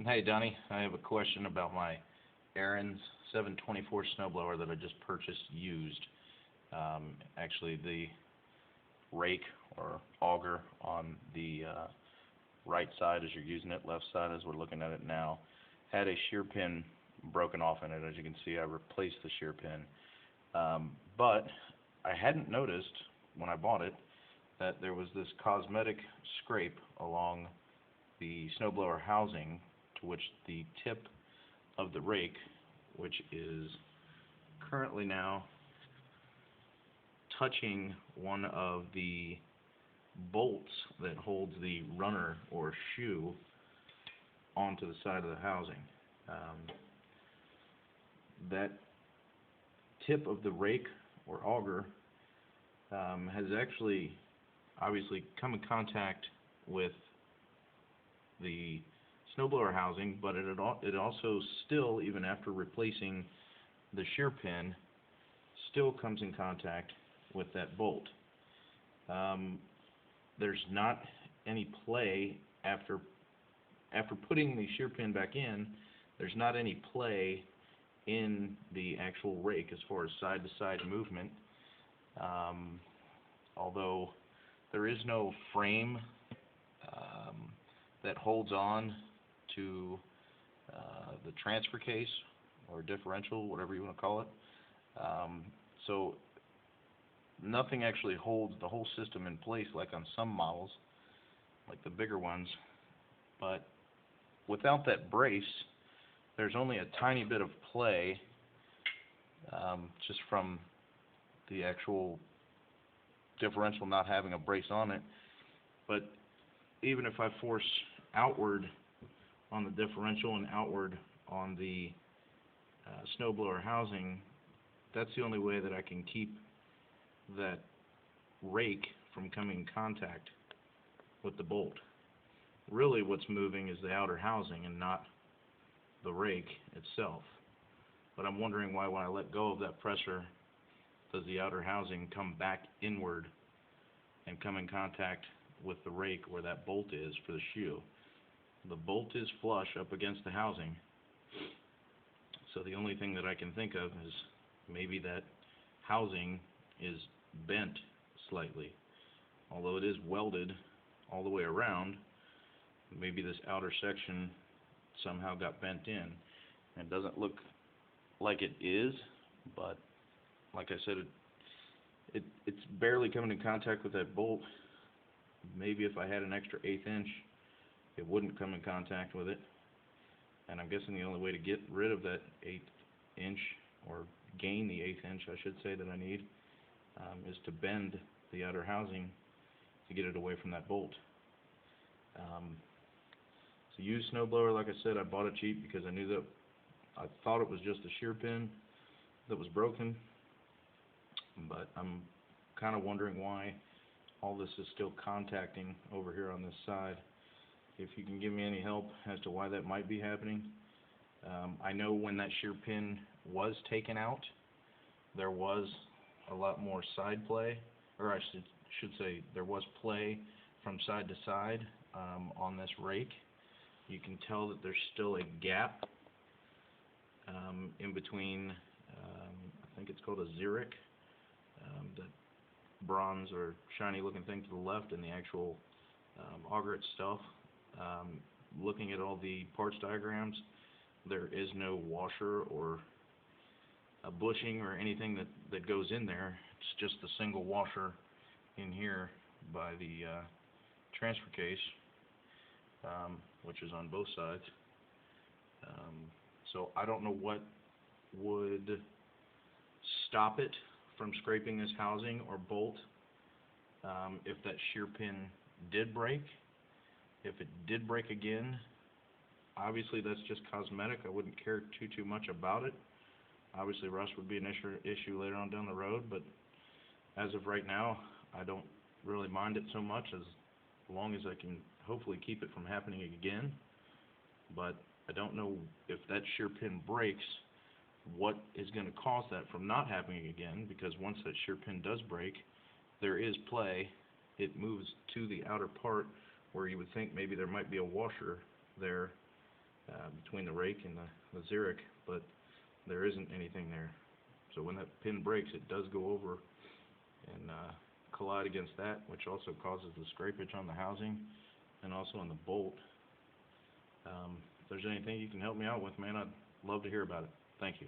Hey Donnie, I have a question about my Ariens 724 snowblower that I just purchased used. Actually, the rake or auger on the right side as you're using it, left side as we're looking at it now, had a shear pin broken off in it. As you can see, I replaced the shear pin. But I hadn't noticed when I bought it that there was this cosmetic scrape along the snowblower housing, to which the tip of the rake, which is currently now touching one of the bolts that holds the runner or shoe onto the side of the housing. That tip of the rake or auger has actually obviously come in contact with the snowblower housing, but it also still, even after replacing the shear pin, still comes in contact with that bolt. There's not any play after putting the shear pin back in. There's not any play in the actual rake as far as side-to-side movement, although there is no frame that holds on to the transfer case or differential, whatever you want to call it. So nothing actually holds the whole system in place like on some models, like the bigger ones. But without that brace, there's only a tiny bit of play just from the actual differential not having a brace on it. But even if I force outward on the differential and outward on the snowblower housing, that's the only way that I can keep that rake from coming in contact with the bolt. Really what's moving is the outer housing and not the rake itself. But I'm wondering why when I let go of that pressure, does the outer housing come back inward and come in contact with the rake where that bolt is for the shoe. The bolt is flush up against the housing, so the only thing that I can think of is maybe that housing is bent slightly. Although it is welded all the way around, maybe this outer section somehow got bent in. It doesn't look like it is, but like I said, it's barely coming in contact with that bolt. Maybe if I had an extra 1/8 inch, it wouldn't come in contact with it. And I'm guessing the only way to get rid of that 1/8 inch, or gain the 1/8 inch, I should say, that I need, is to bend the outer housing to get it away from that bolt. It's a used snowblower, like I said. I bought it cheap because I knew that I thought it was just a shear pin that was broken, but I'm kind of wondering why all this is still contacting over here on this side. If you can give me any help as to why that might be happening. I know when that shear pin was taken out, there was a lot more side play, or I should say there was play from side to side on this rake. You can tell that there's still a gap in between, I think it's called a xeric, that bronze or shiny looking thing to the left, and the actual auger itself. Looking at all the parts diagrams, there is no washer or a bushing or anything that goes in there. It's just the single washer in here by the transfer case, which is on both sides. So I don't know what would stop it from scraping this housing or bolt if that shear pin did break. If it did break again, obviously that's just cosmetic. I wouldn't care too much about it. Obviously rust would be an issue later on down the road, but as of right now, I don't really mind it so much, as long as I can hopefully keep it from happening again. But I don't know if that shear pin breaks, what is going to cause that from not happening again, because once that shear pin does break, there is play. It moves to the outer part where you would think maybe there might be a washer there between the rake and the xeric, but there isn't anything there. So when that pin breaks, it does go over and collide against that, which also causes the scrapage on the housing and also on the bolt. If there's anything you can help me out with, man, I'd love to hear about it. Thank you.